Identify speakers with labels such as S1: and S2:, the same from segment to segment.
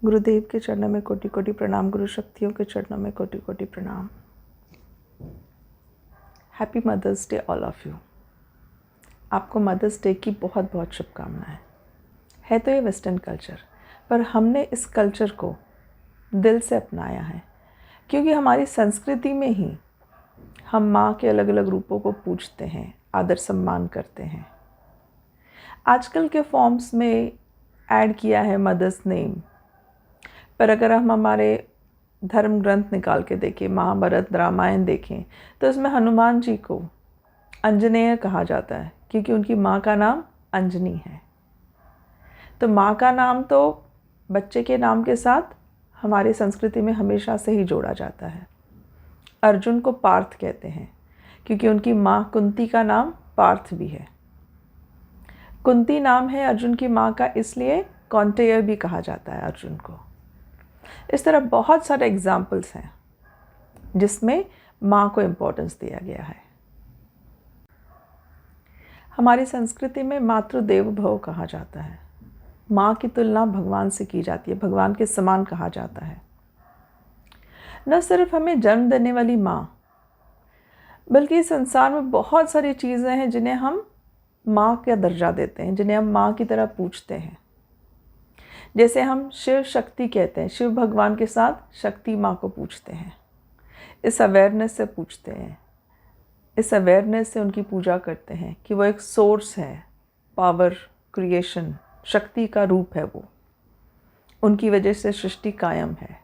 S1: गुरुदेव के चरणों में कोटि कोटि प्रणाम, गुरु शक्तियों के चरणों में कोटि कोटि प्रणाम। Happy mother's day all of you. आपको मदर्स डे की बहुत बहुत शुभकामनाएं। है तो ये वेस्टर्न कल्चर, पर हमने इस कल्चर को दिल से अपनाया है, क्योंकि हमारी संस्कृति में ही हम माँ के अलग अलग रूपों को पूजते हैं, आदर सम्मान करते हैं। आजकल के फॉर्म्स में ऐड किया है मदर्स नेम, पर अगर हम हमारे धर्म ग्रंथ निकाल के देखें, महाभारत रामायण देखें, तो इसमें हनुमान जी को अंजनेय कहा जाता है, क्योंकि उनकी माँ का नाम अंजनी है। तो माँ का नाम तो बच्चे के नाम के साथ हमारी संस्कृति में हमेशा से ही जोड़ा जाता है। अर्जुन को पार्थ कहते हैं, क्योंकि उनकी माँ कुंती का नाम पार्थ भी है। कुंती नाम है अर्जुन की माँ का, इसलिए कौंतेय भी कहा जाता है अर्जुन को। इस तरह बहुत सारे एग्जाम्पल्स हैं जिसमें माँ को इम्पोर्टेंस दिया गया है। हमारी संस्कृति में मातृदेव भव कहा जाता है। माँ की तुलना भगवान से की जाती है, भगवान के समान कहा जाता है। न सिर्फ हमें जन्म देने वाली माँ, बल्कि संसार में बहुत सारी चीज़ें हैं जिन्हें हम माँ का दर्जा देते हैं, जिन्हें हम माँ की तरह पूजते हैं। जैसे हम शिव शक्ति कहते हैं, शिव भगवान के साथ शक्ति माँ को पूजते हैं। इस अवेयरनेस से पूजते हैं, इस अवेयरनेस से उनकी पूजा करते हैं कि वो एक सोर्स है, पावर, क्रिएशन, शक्ति का रूप है वो। उनकी वजह से सृष्टि कायम है।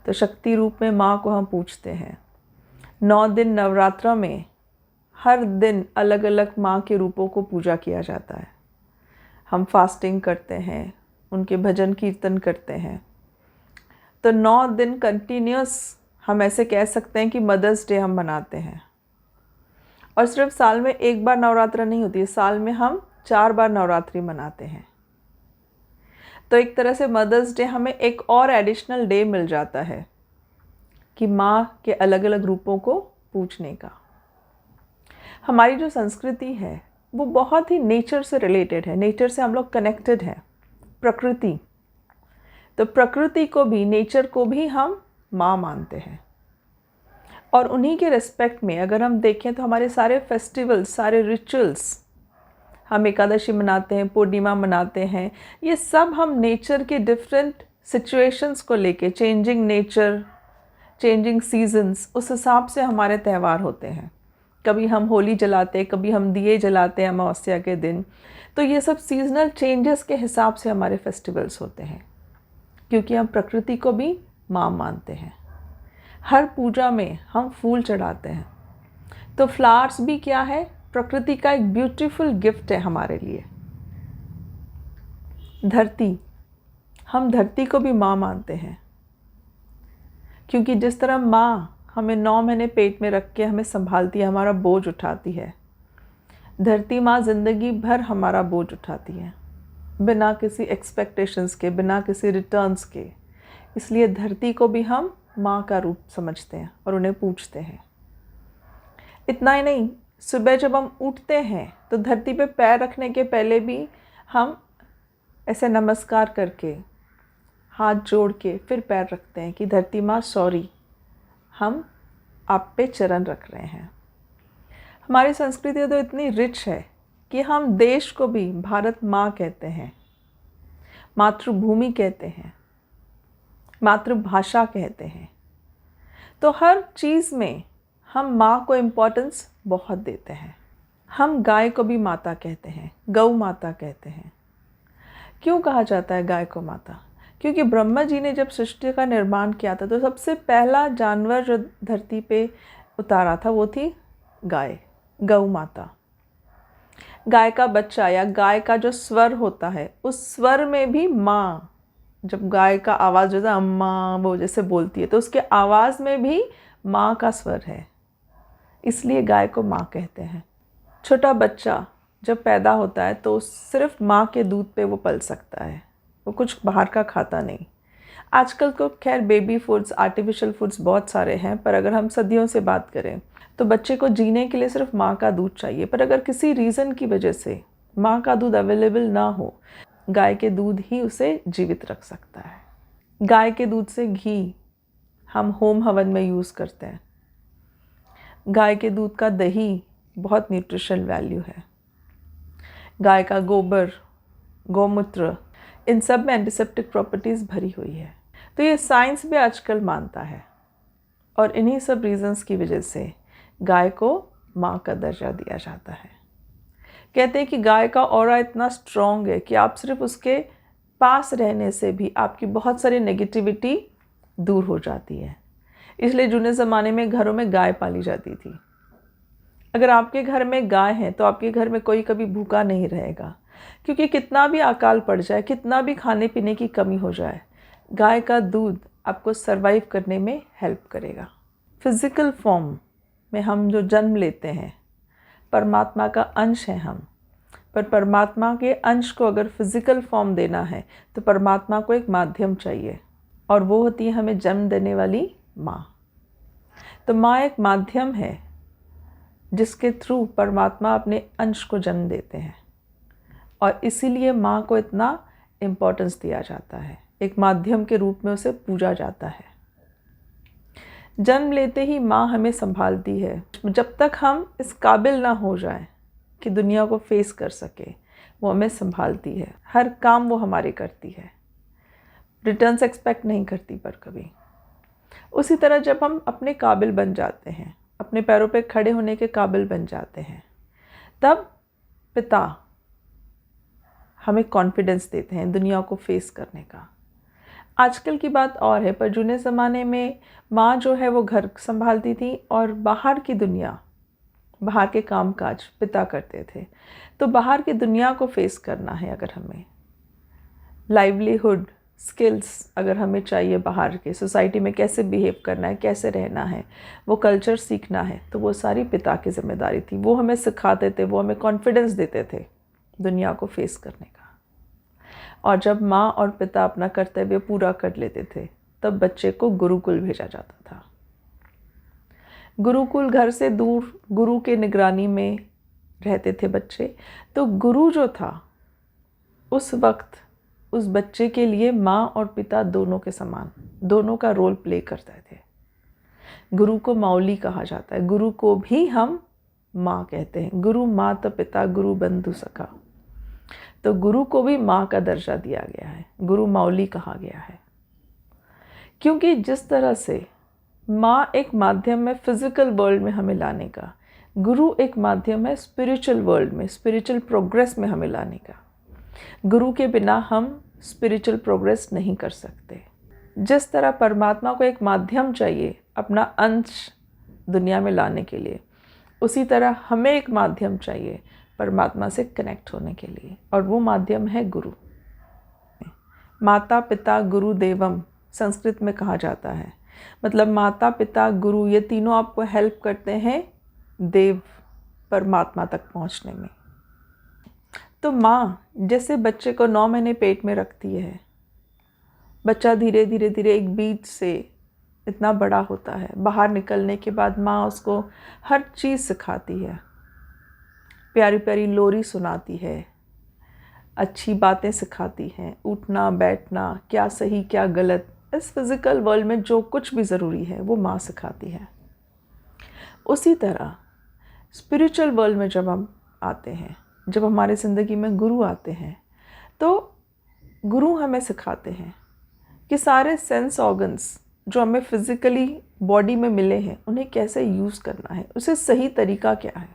S1: तो शक्ति रूप में माँ को हम पूजते हैं। 9 दिन नवरात्रा में हर दिन अलग अलग माँ के रूपों को पूजा किया जाता है। हम फास्टिंग करते हैं, उनके भजन कीर्तन करते हैं। तो 9 दिन कंटिन्यूस हम ऐसे कह सकते हैं कि मदर्स डे हम मनाते हैं। और सिर्फ साल में एक बार नवरात्रा नहीं होती है, साल में हम 4 बार नवरात्रि मनाते हैं। तो एक तरह से मदर्स डे हमें एक और एडिशनल डे मिल जाता है कि माँ के अलग अलग रूपों को पूजने का। हमारी जो संस्कृति है वो बहुत ही नेचर से रिलेटेड है, नेचर से हम लोग कनेक्टेड हैं, प्रकृति। तो प्रकृति को भी, नेचर को भी हम माँ मानते हैं। और उन्हीं के रिस्पेक्ट में अगर हम देखें तो हमारे सारे फेस्टिवल्स, सारे रिचुअल्स, हम एकादशी मनाते हैं, पूर्णिमा मनाते हैं, ये सब हम नेचर के डिफरेंट सिचुएशंस को लेके, चेंजिंग नेचर, चेंजिंग सीजन्स, उस हिसाब से हमारे त्यौहार होते हैं। कभी हम होली जलाते हैं, कभी हम दिए जलाते हैं अमावस्या के दिन। तो ये सब सीजनल चेंजेस के हिसाब से हमारे फेस्टिवल्स होते हैं, क्योंकि हम प्रकृति को भी माँ मानते हैं। हर पूजा में हम फूल चढ़ाते हैं। तो फ्लावर्स भी क्या है? प्रकृति का एक ब्यूटीफुल गिफ्ट है हमारे लिए। धरती, हम धरती को भी माँ मानते हैं, क्योंकि जिस तरह माँ हमें 9 महीने पेट में रख के हमें संभालती है, हमारा बोझ उठाती है, धरती माँ ज़िंदगी भर हमारा बोझ उठाती है, बिना किसी एक्सपेक्टेशंस के, बिना किसी रिटर्न्स के। इसलिए धरती को भी हम माँ का रूप समझते हैं और उन्हें पूजते हैं। इतना ही नहीं, सुबह जब हम उठते हैं तो धरती पे पैर रखने के पहले भी हम ऐसे नमस्कार करके, हाथ जोड़ के फिर पैर रखते हैं कि धरती माँ सॉरी, हम आप पे चरण रख रहे हैं। हमारी संस्कृति तो इतनी रिच है कि हम देश को भी भारत माँ कहते हैं, मातृभूमि कहते हैं, मातृभाषा कहते हैं। तो हर चीज़ में हम माँ को इम्पोर्टेंस बहुत देते हैं। हम गाय को भी माता कहते हैं, गौ माता कहते हैं। क्यों कहा जाता है गाय को माता? क्योंकि ब्रह्मा जी ने जब सृष्टि का निर्माण किया था तो सबसे पहला जानवर जो धरती पे उतारा था वो थी गाय, गौ माता। गाय का बच्चा या गाय का जो स्वर होता है, उस स्वर में भी माँ, जब गाय का आवाज़ जो है अम्मा वो जैसे बोलती है, तो उसके आवाज़ में भी माँ का स्वर है, इसलिए गाय को माँ कहते हैं। छोटा बच्चा जब पैदा होता है तो सिर्फ माँ के दूध पे वो पल सकता है, वो कुछ बाहर का खाता नहीं। आजकल तो खैर बेबी फूड्स, आर्टिफिशियल फूड्स बहुत सारे हैं, पर अगर हम सदियों से बात करें तो बच्चे को जीने के लिए सिर्फ माँ का दूध चाहिए। पर अगर किसी रीज़न की वजह से माँ का दूध अवेलेबल ना हो, गाय के दूध ही उसे जीवित रख सकता है। गाय के दूध से घी हम होम हवन में यूज़ करते हैं। गाय के दूध का दही बहुत न्यूट्रिशनल वैल्यू है। गाय का गोबर, गौमूत्र, इन सब में एंटीसेप्टिक प्रॉपर्टीज़ भरी हुई है। तो ये साइंस भी आजकल मानता है और इन्हीं सब रीज़न्स की वजह से गाय को माँ का दर्जा दिया जाता है। कहते हैं कि गाय का ऑरा इतना स्ट्रॉन्ग है कि आप सिर्फ उसके पास रहने से भी आपकी बहुत सारी नेगेटिविटी दूर हो जाती है। इसलिए जूने ज़माने में घरों में गाय पाली जाती थी। अगर आपके घर में गाय है तो आपके घर में कोई कभी भूखा नहीं रहेगा, क्योंकि कितना भी अकाल पड़ जाए, कितना भी खाने पीने की कमी हो जाए, गाय का दूध आपको सरवाइव करने में हेल्प करेगा। फिज़िकल फॉर्म में हम जो जन्म लेते हैं, परमात्मा का अंश है हम, पर परमात्मा के अंश को अगर फिज़िकल फॉर्म देना है तो परमात्मा को एक माध्यम चाहिए, और वो होती है हमें जन्म देने वाली माँ। तो माँ एक माध्यम है जिसके थ्रू परमात्मा अपने अंश को जन्म देते हैं, और इसीलिए माँ को इतना इम्पोर्टेंस दिया जाता है। एक माध्यम के रूप में उसे पूजा जाता है। जन्म लेते ही माँ हमें संभालती है। जब तक हम इस काबिल ना हो जाए कि दुनिया को फेस कर सके, वो हमें संभालती है। हर काम वो हमारे करती है, रिटर्न्स एक्सपेक्ट नहीं करती पर कभी। उसी तरह जब हम अपने काबिल बन जाते हैं, अपने पैरों पे खड़े होने के काबिल बन जाते हैं, तब पिता हमें कॉन्फिडेंस देते हैं दुनिया को फेस करने का। आजकल की बात और है, पर जूने ज़माने में माँ जो है वो घर संभालती थी और बाहर की दुनिया, बाहर के कामकाज पिता करते थे। तो बाहर की दुनिया को फेस करना है, अगर हमें लाइवलीहुड स्किल्स अगर हमें चाहिए, बाहर के सोसाइटी में कैसे बिहेव करना है, कैसे रहना है, वो कल्चर सीखना है, तो वो सारी पिता की जिम्मेदारी थी। वो हमें सिखाते थे, वो हमें कॉन्फिडेंस देते थे दुनिया को फेस करने का। और जब माँ और पिता अपना कर्तव्य पूरा कर लेते थे, तब बच्चे को गुरुकुल भेजा जाता था। गुरुकुल घर से दूर, गुरु के निगरानी में रहते थे बच्चे। तो गुरु जो था उस वक्त उस बच्चे के लिए माँ और पिता दोनों के समान, दोनों का रोल प्ले करते थे। गुरु को माउली कहा जाता है, गुरु को भी हम माँ कहते हैं। गुरु माता पिता गुरु बंधु सखा, तो गुरु को भी माँ का दर्जा दिया गया है, गुरु माउली कहा गया है। क्योंकि जिस तरह से माँ एक माध्यम है फिजिकल वर्ल्ड में हमें लाने का, गुरु एक माध्यम है स्पिरिचुअल वर्ल्ड में, स्पिरिचुअल प्रोग्रेस में हमें लाने का। गुरु के बिना हम स्पिरिचुअल प्रोग्रेस नहीं कर सकते। जिस तरह परमात्मा को एक माध्यम चाहिए अपना अंश दुनिया में लाने के लिए, उसी तरह हमें एक माध्यम चाहिए परमात्मा से कनेक्ट होने के लिए, और वो माध्यम है गुरु। माता पिता गुरु देवम संस्कृत में कहा जाता है, मतलब माता पिता गुरु ये तीनों आपको हेल्प करते हैं देव परमात्मा तक पहुंचने में। तो माँ जैसे बच्चे को 9 महीने पेट में रखती है, बच्चा धीरे धीरे धीरे एक बीज से इतना बड़ा होता है। बाहर निकलने के बाद माँ उसको हर चीज़ सिखाती है, प्यारी प्यारी लोरी सुनाती है, अच्छी बातें सिखाती हैं, उठना बैठना, क्या सही क्या गलत, इस फिज़िकल वर्ल्ड में जो कुछ भी ज़रूरी है वो माँ सिखाती है। उसी तरह स्पिरिचुअल वर्ल्ड में जब हम आते हैं, जब हमारे ज़िंदगी में गुरु आते हैं, तो गुरु हमें सिखाते हैं कि सारे सेंस ऑर्गन्स जो हमें फिज़िकली बॉडी में मिले हैं उन्हें कैसे यूज़ करना है, उसे सही तरीका क्या है।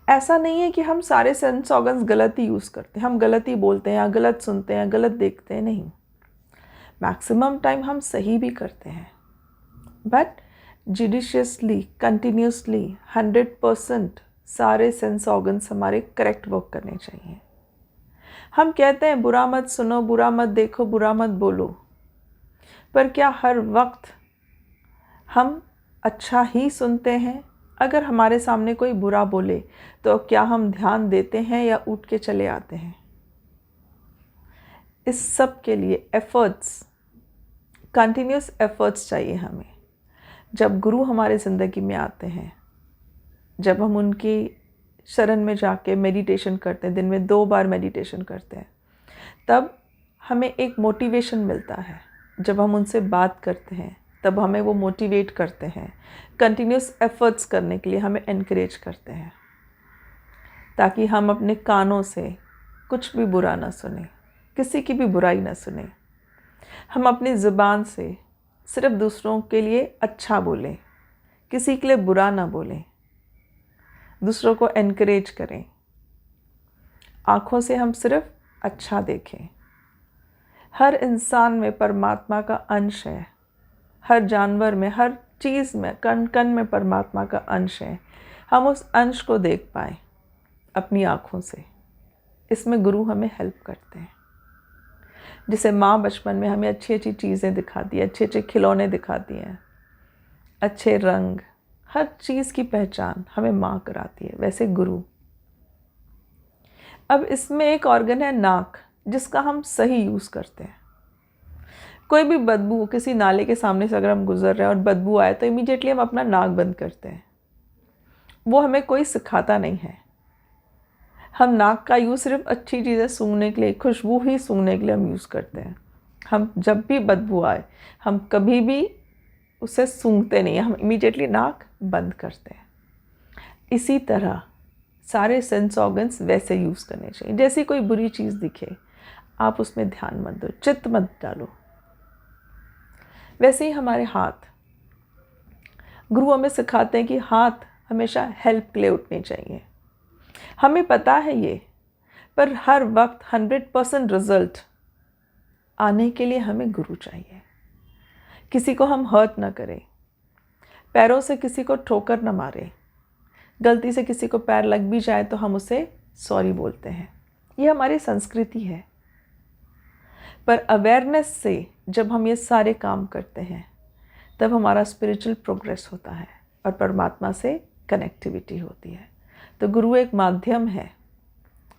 S1: ऐसा नहीं है कि हम सारे सेंस ऑर्गन्स गलत ही यूज़ करते हैं, हम गलत ही बोलते हैं या गलत सुनते हैं, गलत देखते हैं, नहीं। मैक्सिमम टाइम हम सही भी करते हैं, बट जुडिशियसली, कंटिन्यूसली 100% सारे सेंस ऑर्गन्स हमारे करेक्ट वर्क करने चाहिए। हम कहते हैं बुरा मत सुनो, बुरा मत देखो, बुरा मत बोलो, पर क्या हर वक्त हम अच्छा ही सुनते हैं? अगर हमारे सामने कोई बुरा बोले तो क्या हम ध्यान देते हैं या उठ के चले आते हैं? इस सब के लिए एफर्ट्स, कंटिन्यूस एफर्ट्स चाहिए हमें। जब गुरु हमारे ज़िंदगी में आते हैं, जब हम उनकी शरण में जाके मेडिटेशन करते हैं, दिन में 2 बार मेडिटेशन करते हैं, तब हमें एक मोटिवेशन मिलता है। जब हम उनसे बात करते हैं तब हमें वो मोटिवेट करते हैं, कंटिन्यूस एफर्ट्स करने के लिए हमें एनकरेज करते हैं, ताकि हम अपने कानों से कुछ भी बुरा ना सुने, किसी की भी बुराई ना सुने। हम अपनी ज़ुबान से सिर्फ दूसरों के लिए अच्छा बोलें, किसी के लिए बुरा ना बोलें, दूसरों को एनकरेज करें। आँखों से हम सिर्फ अच्छा देखें। हर इंसान में परमात्मा का अंश है, हर जानवर में, हर चीज़ में, कण कण में परमात्मा का अंश है। हम उस अंश को देख पाएँ अपनी आँखों से, इसमें गुरु हमें हेल्प करते हैं। जैसे माँ बचपन में हमें अच्छी अच्छी चीज़ें दिखाती है, अच्छे अच्छे खिलौने दिखाती हैं, अच्छे रंग, हर चीज़ की पहचान हमें माँ कराती है, वैसे गुरु। अब इसमें एक ऑर्गन है नाक, जिसका हम सही यूज़ करते हैं। कोई भी बदबू, किसी नाले के सामने से अगर हम गुजर रहे हैं और बदबू आए तो इमीडिएटली हम अपना नाक बंद करते हैं। वो हमें कोई सिखाता नहीं है। हम नाक का यूज़ सिर्फ अच्छी चीज़ें सूंघने के लिए, खुशबू ही सूंघने के लिए हम यूज़ करते हैं। हम जब भी बदबू आए हम कभी भी उसे सूंघते नहीं हैं, हम इमीडिएटली नाक बंद करते हैं। इसी तरह सारे सेंस ऑर्गन्स वैसे यूज़ करने चाहिए। जैसी कोई बुरी चीज़ दिखे आप उसमें ध्यान मत दो, चित्त मत डालो। वैसे ही हमारे हाथ, गुरु हमें सिखाते हैं कि हाथ हमेशा हेल्प के लिए उठने चाहिए। हमें पता है ये, पर हर वक्त 100% रिजल्ट आने के लिए हमें गुरु चाहिए। किसी को हम हर्ट ना करें, पैरों से किसी को ठोकर ना मारे। गलती से किसी को पैर लग भी जाए तो हम उसे सॉरी बोलते हैं, ये हमारी संस्कृति है। पर अवेयरनेस से जब हम ये सारे काम करते हैं तब हमारा स्पिरिचुअल प्रोग्रेस होता है और परमात्मा से कनेक्टिविटी होती है। तो गुरु एक माध्यम है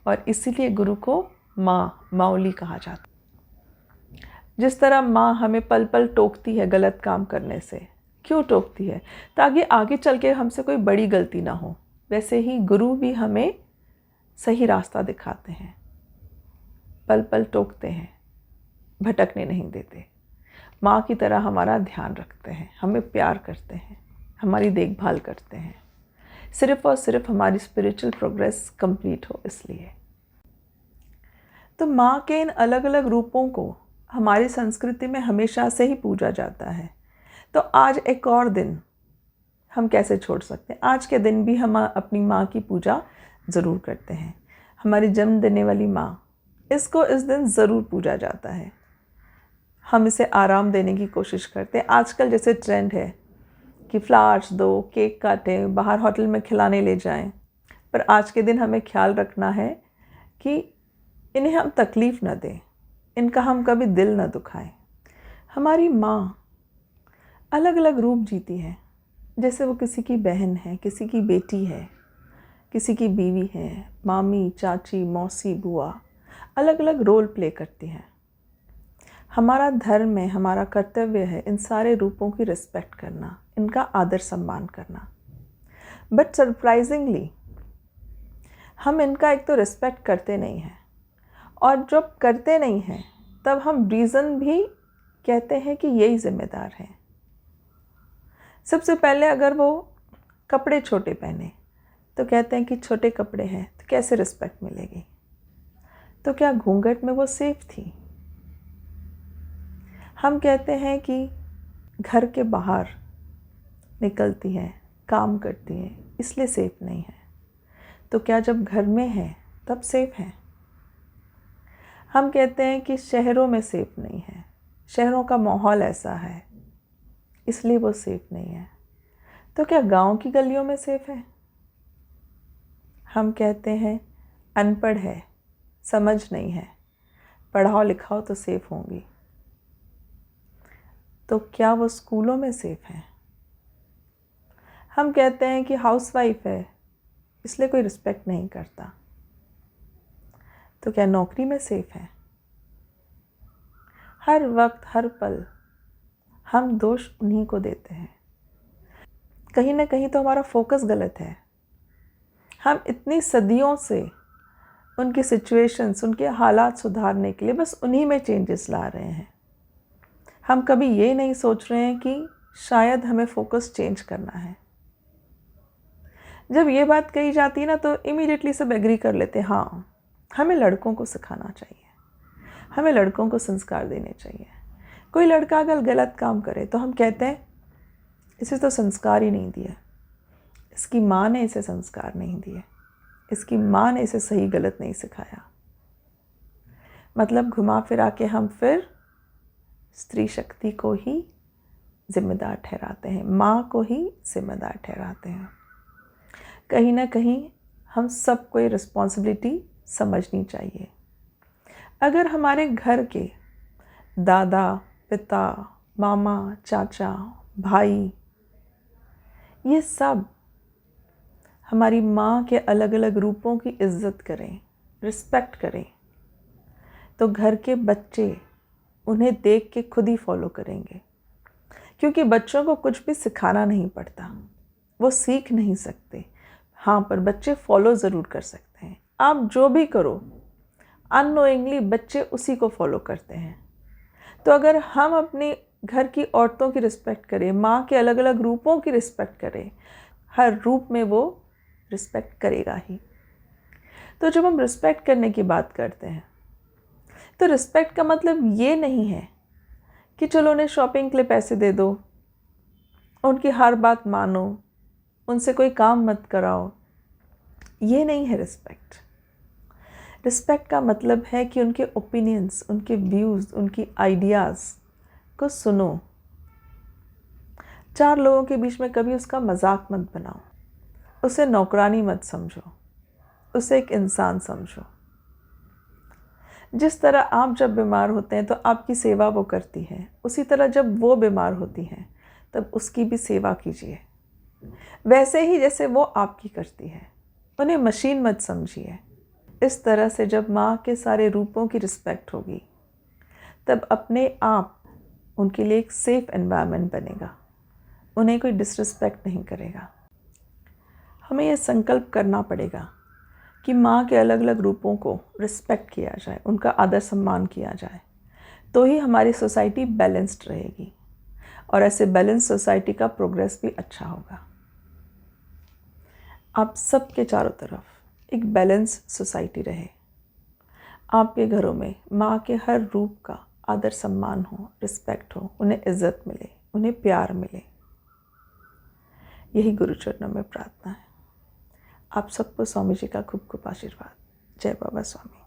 S1: और इसीलिए गुरु को माँ, माउली कहा जाता है। जिस तरह माँ हमें पल पल टोकती है गलत काम करने से, क्यों टोकती है? ताकि आगे चल के हमसे कोई बड़ी गलती ना हो। वैसे ही गुरु भी हमें सही रास्ता दिखाते हैं, पल पल टोकते हैं, भटकने नहीं देते। माँ की तरह हमारा ध्यान रखते हैं, हमें प्यार करते हैं, हमारी देखभाल करते हैं, सिर्फ़ और सिर्फ हमारी स्पिरिचुअल प्रोग्रेस कंप्लीट हो इसलिए। तो माँ के इन अलग अलग रूपों को हमारी संस्कृति में हमेशा से ही पूजा जाता है। तो आज एक और दिन हम कैसे छोड़ सकते हैं? आज के दिन भी हम अपनी माँ की पूजा ज़रूर करते हैं। हमारी जन्म देने वाली माँ, इसको इस दिन ज़रूर पूजा जाता है। हम इसे आराम देने की कोशिश करते हैं। आजकल जैसे ट्रेंड है कि फ्लावर्स दो, केक काटें, बाहर होटल में खिलाने ले जाएं, पर आज के दिन हमें ख्याल रखना है कि इन्हें हम तकलीफ़ न दें, इनका हम कभी दिल न दुखाएं। हमारी माँ अलग अलग रूप जीती है, जैसे वो किसी की बहन है, किसी की बेटी है, किसी की बीवी है, मामी, चाची, मौसी, बुआ, अलग अलग रोल प्ले करती हैं। हमारा धर्म है, हमारा कर्तव्य है इन सारे रूपों की रिस्पेक्ट करना, इनका आदर सम्मान करना। बट सरप्राइजिंगली हम इनका एक तो रिस्पेक्ट करते नहीं हैं, और जब करते नहीं हैं तब हम रीज़न भी कहते हैं कि यही ज़िम्मेदार हैं। सबसे पहले अगर वो कपड़े छोटे पहने तो कहते हैं कि छोटे कपड़े हैं तो कैसे रिस्पेक्ट मिलेगी? तो क्या घूंघट में वो सेफ थी? हम कहते हैं कि घर के बाहर निकलती हैं, काम करती हैं, इसलिए सेफ नहीं है। तो क्या जब घर में है तब सेफ है? हम कहते हैं कि शहरों में सेफ नहीं है, शहरों का माहौल ऐसा है इसलिए वो सेफ नहीं है। तो क्या गांव की गलियों में सेफ है? हम कहते हैं अनपढ़ है, समझ नहीं है, पढ़ाओ लिखाओ तो सेफ होंगी। तो क्या वो स्कूलों में सेफ हैं? हम कहते हैं कि हाउसवाइफ है इसलिए कोई रिस्पेक्ट नहीं करता। तो क्या नौकरी में सेफ है? हर वक्त हर पल हम दोष उन्हीं को देते हैं। कहीं ना कहीं तो हमारा फोकस गलत है। हम इतनी सदियों से उनकी सिचुएशंस, उनके हालात सुधारने के लिए बस उन्हीं में चेंजेस ला रहे हैं। हम कभी ये नहीं सोच रहे हैं कि शायद हमें फोकस चेंज करना है। जब ये बात कही जाती है ना तो इमीडिएटली सब एग्री कर लेते हैं, हाँ हमें लड़कों को सिखाना चाहिए, हमें लड़कों को संस्कार देने चाहिए। कोई लड़का अगर गलत काम करे तो हम कहते हैं इसे तो संस्कार ही नहीं दिया, इसकी माँ ने इसे संस्कार नहीं दिए, इसकी माँ ने इसे सही गलत नहीं सिखाया। मतलब घुमा फिरा के हम फिर स्त्री शक्ति को ही जिम्मेदार ठहराते हैं, माँ को ही जिम्मेदार ठहराते हैं। कहीं ना कहीं हम सबको ये रिस्पॉन्सिबिलिटी समझनी चाहिए। अगर हमारे घर के दादा, पिता, मामा, चाचा, भाई, ये सब हमारी माँ के अलग अलग रूपों की इज्जत करें, रिस्पेक्ट करें, तो घर के बच्चे उन्हें देख के खुद ही फॉलो करेंगे। क्योंकि बच्चों को कुछ भी सिखाना नहीं पड़ता, वो सीख नहीं सकते। हाँ, पर बच्चे फॉलो ज़रूर कर सकते हैं। आप जो भी करो अननोइंगली बच्चे उसी को फॉलो करते हैं। तो अगर हम अपने घर की औरतों की रिस्पेक्ट करें, माँ के अलग अलग रूपों की रिस्पेक्ट करें, हर रूप में वो रिस्पेक्ट करेगा ही। तो जब हम रिस्पेक्ट करने की बात करते हैं तो रिस्पेक्ट का मतलब ये नहीं है कि चलो उन्हें शॉपिंग के लिए पैसे दे दो, उनकी हर बात मानो, उनसे कोई काम मत कराओ। ये नहीं है रिस्पेक्ट। रिस्पेक्ट का मतलब है कि उनके ओपिनियंस, उनके व्यूज़, उनकी आइडियाज़ को सुनो। 4 लोगों के बीच में कभी उसका मजाक मत बनाओ, उसे नौकरानी मत समझो, उसे एक इंसान समझो। जिस तरह आप जब बीमार होते हैं तो आपकी सेवा वो करती है, उसी तरह जब वो बीमार होती हैं तब उसकी भी सेवा कीजिए, वैसे ही जैसे वो आपकी करती है। उन्हें मशीन मत समझिए। इस तरह से जब माँ के सारे रूपों की रिस्पेक्ट होगी तब अपने आप उनके लिए एक सेफ़ एनवायरनमेंट बनेगा, उन्हें कोई डिसरिस्पेक्ट नहीं करेगा। हमें यह संकल्प करना पड़ेगा कि माँ के अलग अलग रूपों को रिस्पेक्ट किया जाए, उनका आदर सम्मान किया जाए, तो ही हमारी सोसाइटी बैलेंस्ड रहेगी और ऐसे बैलेंस सोसाइटी का प्रोग्रेस भी अच्छा होगा। आप सबके चारों तरफ एक बैलेंस सोसाइटी रहे। आपके घरों में माँ के हर रूप का आदर सम्मान हो, रिस्पेक्ट हो, उन्हें इज्जत मिले, उन्हें प्यार मिले। यही गुरुचरणों में प्रार्थना है। आप सबको स्वामी जी का खूब खूब आशीर्वाद। जय बाबा स्वामी।